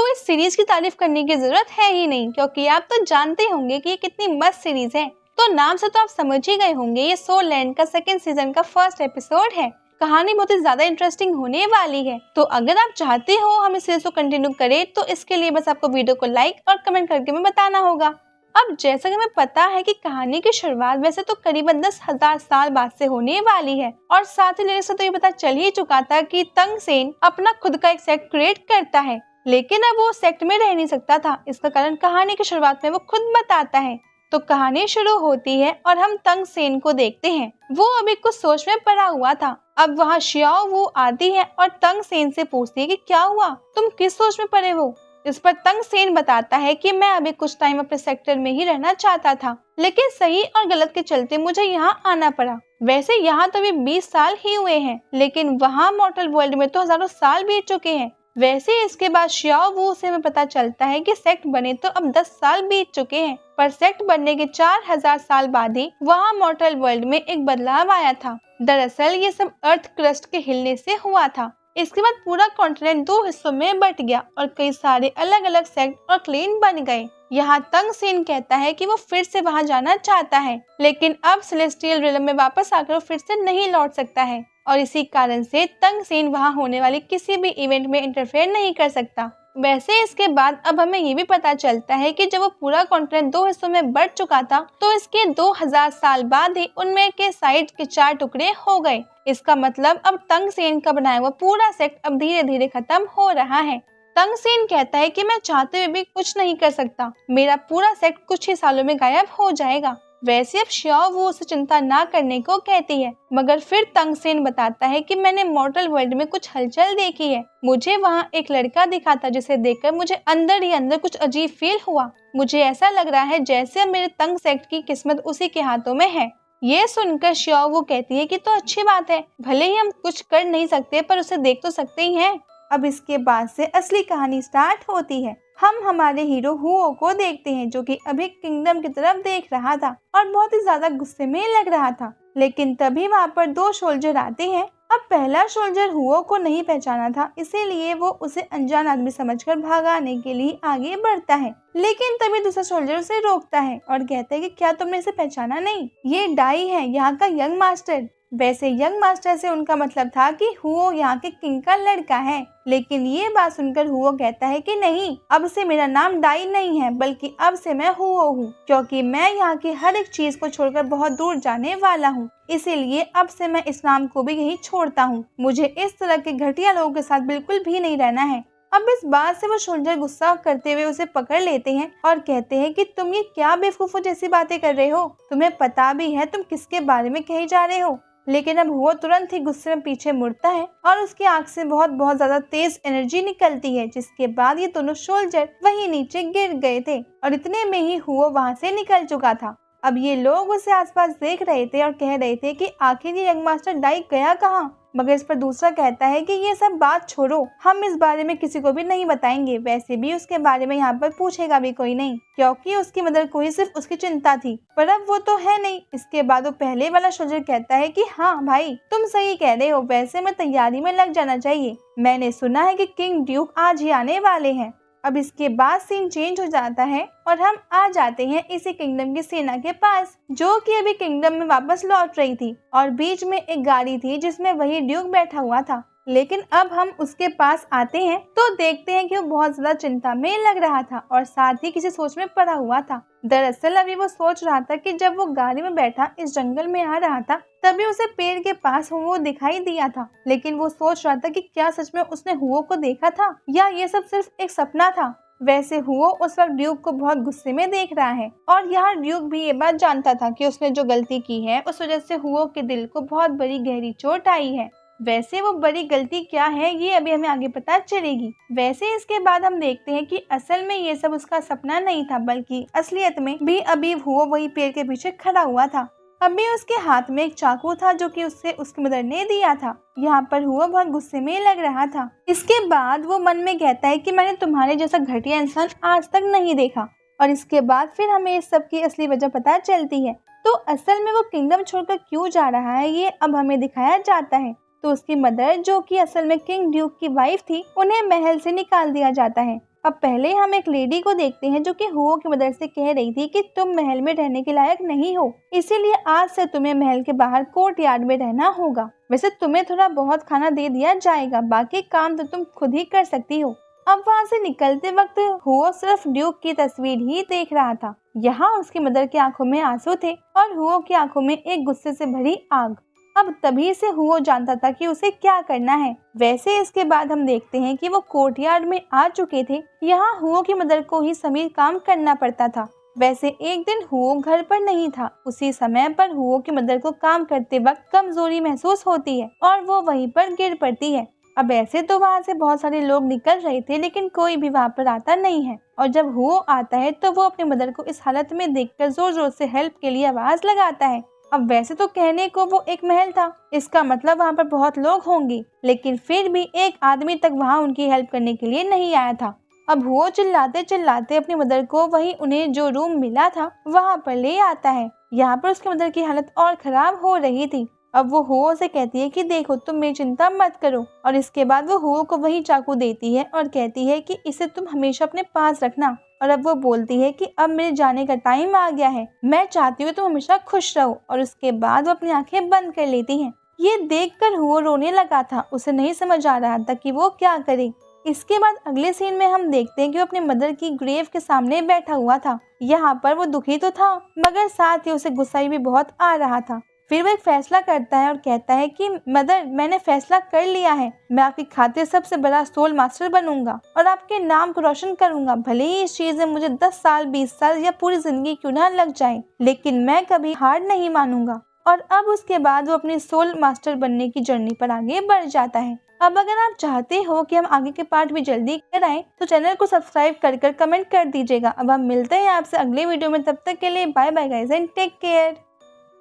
तो इस सीरीज की तारीफ करने की जरूरत है ही नहीं, क्योंकि आप तो जानते होंगे कि ये कितनी मस्त सीरीज है। तो नाम से तो आप समझ ही गए होंगे, ये सोल लैंड का सेकंड सीजन का फर्स्ट एपिसोड है। कहानी बहुत ही ज्यादा इंटरेस्टिंग होने वाली है। तो अगर आप चाहते हो हम इस सीरीज को कंटिन्यू करें, तो इसके लिए बस आपको वीडियो को लाइक और कमेंट करके हमें बताना होगा। अब जैसा कि हमें पता है कि कहानी की शुरुआत वैसे तो करीबन 10,000 साल बाद से होने वाली है, और साथ ही लेने से तो ये पता चल ही चुका था कि तंग सेन अपना खुद का एक सेक्ट क्रिएट करता है, लेकिन अब वो सेक्ट में रह नहीं सकता था। इसका कारण कहानी की शुरुआत में वो खुद बताता है। तो कहानी शुरू होती है और हम तंग सेन को देखते हैं। वो अभी कुछ सोच में पड़ा हुआ था। अब वहाँ शियाओ वो आती है और तंग सेन से पूछती है कि क्या हुआ, तुम किस सोच में पड़े हो। इस पर तंग सेन बताता है कि मैं अभी कुछ टाइम अपने सेक्टर में ही रहना चाहता था, लेकिन सही और गलत के चलते मुझे यहाँ आना पड़ा। वैसे यहाँ तो अभी 20 साल ही हुए हैं, लेकिन वहाँ मॉर्टल वर्ल्ड में तो हजारों साल बीत चुके हैं। वैसे इसके बाद शियाओ वू से हमें पता चलता है कि सेक्ट बने तो अब 10 साल बीत चुके हैं, पर सेक्ट बनने के 4000 साल बाद ही वहाँ मॉर्टल वर्ल्ड में एक बदलाव आया था। दरअसल ये सब अर्थ क्रस्ट के हिलने से हुआ था। इसके बाद पूरा कॉन्टिनेंट 2 हिस्सों में बट गया और कई सारे अलग अलग सेक्ट और क्लेन बन गए। यहाँ तंग सेन कहता है कि वो फिर से वहाँ जाना चाहता है, लेकिन अब सेलेस्टियल रिलम में वापस आकर वो फिर से नहीं लौट सकता है, और इसी कारण से तंग सेन वहाँ होने वाले किसी भी इवेंट में इंटरफेयर नहीं कर सकता। वैसे इसके बाद अब हमें ये भी पता चलता है कि जब वो पूरा कॉन्टिनेंट 2 हिस्सों में बट चुका था, तो इसके 2000 साल बाद ही उनमें के साइड के 4 टुकड़े हो गए। इसका मतलब अब तंग सेन का बनाया हुआ पूरा सेक्ट अब धीरे धीरे खत्म हो रहा है। तंग सेन कहता है कि मैं चाहते हुए भी कुछ नहीं कर सकता, मेरा पूरा सेक्ट कुछ ही सालों में गायब हो जाएगा। वैसे अब शियाओ वो उसे चिंता ना करने को कहती है, मगर फिर तंग सेन बताता है कि मैंने मॉर्टल वर्ल्ड में कुछ हलचल देखी है। मुझे वहाँ एक लड़का दिखा था जिसे देखकर मुझे अंदर ही अंदर कुछ अजीब फील हुआ। मुझे ऐसा लग रहा है जैसे मेरे तंग सेक्ट की किस्मत उसी के हाथों में है। ये सुनकर शियाओ वो कहती है कि तो अच्छी बात है, भले ही हम कुछ कर नहीं सकते पर उसे देख तो सकते ही हैं। अब इसके बाद से असली कहानी स्टार्ट होती है। हम हमारे हीरो हुओ को देखते हैं, जो कि अभी किंगडम की तरफ देख रहा था और बहुत ही ज्यादा गुस्से में लग रहा था। लेकिन तभी वहाँ पर 2 सोल्जर आते हैं। अब पहला सोल्जर हुओ को नहीं पहचाना था, इसीलिए वो उसे अनजान आदमी समझकर भगाने के लिए आगे बढ़ता है। लेकिन तभी दूसरा सोल्जर उसे रोकता है और कहता है कि क्या तुमने इसे पहचाना नहीं, ये डाई है, यहाँ का यंग मास्टर। वैसे यंग मास्टर से उनका मतलब था कि हुओ यहाँ के किंग का लड़का है, लेकिन ये बात सुनकर हुओ कहता है कि नहीं, अब से मेरा नाम डाई नहीं है, बल्कि अब से मैं हुओ हूँ, क्योंकि मैं यहाँ की हर एक चीज को छोड़कर बहुत दूर जाने वाला हूँ। इसीलिए अब से मैं इस नाम को भी यही छोड़ता हूँ। मुझे इस तरह के घटिया लोगों के साथ बिल्कुल भी नहीं रहना है। अब इस बात से वो सोल्जर गुस्सा करते हुए उसे पकड़ लेते हैं और कहते हैं कि तुम ये क्या बेवकूफों जैसी बातें कर रहे हो, तुम्हें पता भी है तुम किसके बारे में कही जा रहे हो। लेकिन अब वो तुरंत ही गुस्से में पीछे मुड़ता है और उसकी आंख से बहुत ज्यादा तेज एनर्जी निकलती है, जिसके बाद ये दोनों सोल्जर वहीं नीचे गिर गए थे और इतने में ही हुओ वहां से निकल चुका था। अब ये लोग उसे आसपास देख रहे थे और कह रहे थे कि आखिर ये यंग मास्टर डाई गया कहाँ। मगर इस पर दूसरा कहता है कि ये सब बात छोड़ो, हम इस बारे में किसी को भी नहीं बताएंगे। वैसे भी उसके बारे में यहाँ पर पूछेगा भी कोई नहीं, क्योंकि उसकी मदर को ही सिर्फ उसकी चिंता थी, पर अब वो तो है नहीं। इसके बाद वो पहले वाला सोल्जर कहता है कि हाँ भाई, तुम सही कह रहे हो, वैसे मैं तैयारी में लग जाना चाहिए। मैंने सुना है कि किंग ड्यूक आज ही आने वाले हैं। अब इसके बाद सीन चेंज हो जाता है और हम आ जाते हैं इसी किंगडम की सेना के पास, जो कि अभी किंगडम में वापस लौट रही थी, और बीच में एक गाड़ी थी जिसमें वही ड्यूक बैठा हुआ था। लेकिन अब हम उसके पास आते हैं तो देखते हैं कि वो बहुत ज्यादा चिंता में लग रहा था और साथ ही किसी सोच में पड़ा हुआ था। दरअसल अभी वो सोच रहा था कि जब वो गाड़ी में बैठा इस जंगल में आ रहा था, तभी उसे पेड़ के पास हुओ दिखाई दिया था। लेकिन वो सोच रहा था कि क्या सच में उसने हुओ को देखा था या ये सब सिर्फ एक सपना था। वैसे हुओ उस वक्त ड्यूक को बहुत गुस्से में देख रहा है, और यहाँ ड्यूक भी ये बात जानता था कि उसने जो गलती की है उस वजह से हुओ के दिल को बहुत बड़ी गहरी चोट आई है। वैसे वो बड़ी गलती क्या है ये अभी हमें आगे पता चलेगी। वैसे इसके बाद हम देखते हैं कि असल में ये सब उसका सपना नहीं था, बल्कि असलियत में भी अभी हुओ वही पेड़ के पीछे खड़ा हुआ था। अभी उसके हाथ में एक चाकू था जो कि उससे उसकी मदर ने दिया था। यहाँ पर हुआ बहुत गुस्से में लग रहा था। इसके बाद वो मन में कहता है कि मैंने तुम्हारे जैसा घटिया इंसान आज तक नहीं देखा। और इसके बाद फिर हमें इस सब की असली वजह पता चलती है। तो असल में वो किंगडम छोड़कर क्यों जा रहा है ये अब हमें दिखाया जाता है। तो उसकी मदर, जो कि असल में किंग ड्यूक की वाइफ थी, उन्हें महल से निकाल दिया जाता है। अब पहले हम एक लेडी को देखते हैं जो कि हुओ की मदद से कह रही थी कि तुम महल में रहने के लायक नहीं हो, इसीलिए आज से तुम्हें महल के बाहर कोर्ट यार्ड में रहना होगा। वैसे तुम्हें थोड़ा बहुत खाना दे दिया जाएगा, बाकी काम तो तुम खुद ही कर सकती हो। अब वहाँ से निकलते वक्त हुओ सिर्फ ड्यूक की तस्वीर ही देख रहा था। यहाँ उसकी मदर की आंखों में आंसू थे और हुओ की आंखों में एक गुस्से से भरी आग। अब तभी से हुओ जानता था कि उसे क्या करना है। वैसे इसके बाद हम देखते हैं कि वो कोर्टयार्ड में आ चुके थे। यहाँ हुओ की मदर को ही सभी काम करना पड़ता था। वैसे एक दिन हुओ घर पर नहीं था। उसी समय पर हुओ की मदर को काम करते वक्त कमजोरी महसूस होती है और वो वहीं पर गिर पड़ती है। अब ऐसे तो वहाँ से बहुत सारे लोग निकल रहे थे, लेकिन कोई भी वहाँ पर आता नहीं है। और जब हुओ आता है तो वो अपनी मदर को इस हालत में देखकर जोर जोर से हेल्प के लिए आवाज लगाता है। अब वैसे तो कहने को वो एक महल था, इसका मतलब वहाँ पर बहुत लोग होंगे, लेकिन फिर भी एक आदमी तक वहाँ उनकी हेल्प करने के लिए नहीं आया था। अब वो चिल्लाते चिल्लाते अपनी मदर को वही उन्हें जो रूम मिला था वहाँ पर ले आता है। यहाँ पर उसकी मदर की हालत और खराब हो रही थी। अब वो हुओ से कहती है कि देखो तुम मेरी चिंता मत करो, और इसके बाद वो हुओ को वही चाकू देती है और कहती है कि इसे तुम हमेशा अपने पास रखना। और अब वो बोलती है कि अब मेरे जाने का टाइम आ गया है, मैं चाहती हूँ तुम हमेशा खुश रहो। और उसके बाद वो अपनी आंखें बंद कर लेती हैं। ये देखकर हुओ रोने लगा था, उसे नहीं समझ आ रहा था कि वो क्या करे। इसके बाद अगले सीन में हम देखते हैं कि वो अपने मदर की ग्रेव के सामने बैठा हुआ था। यहाँ पर वो दुखी तो था, मगर साथ ही उसे गुस्सा भी बहुत आ रहा था। फिर वो एक फैसला करता है और कहता है कि मदर, मैंने फैसला कर लिया है, मैं आपकी खातिर सबसे बड़ा सोल मास्टर बनूंगा और आपके नाम को रोशन करूंगा। भले ही इस चीज में मुझे 10 साल 20 साल या पूरी जिंदगी क्यों ना लग जाए, लेकिन मैं कभी हार नहीं मानूंगा। और अब उसके बाद वो अपनी सोल मास्टर बनने की जर्नी पर आगे बढ़ जाता है। अब अगर आप चाहते हो कि हम आगे के पार्ट भी जल्दी कराएं, तो चैनल को सब्सक्राइब कर कमेंट कर दीजिएगा। अब हम मिलते हैं आपसे अगले वीडियो में, तब तक के लिए bye bye guys and take care.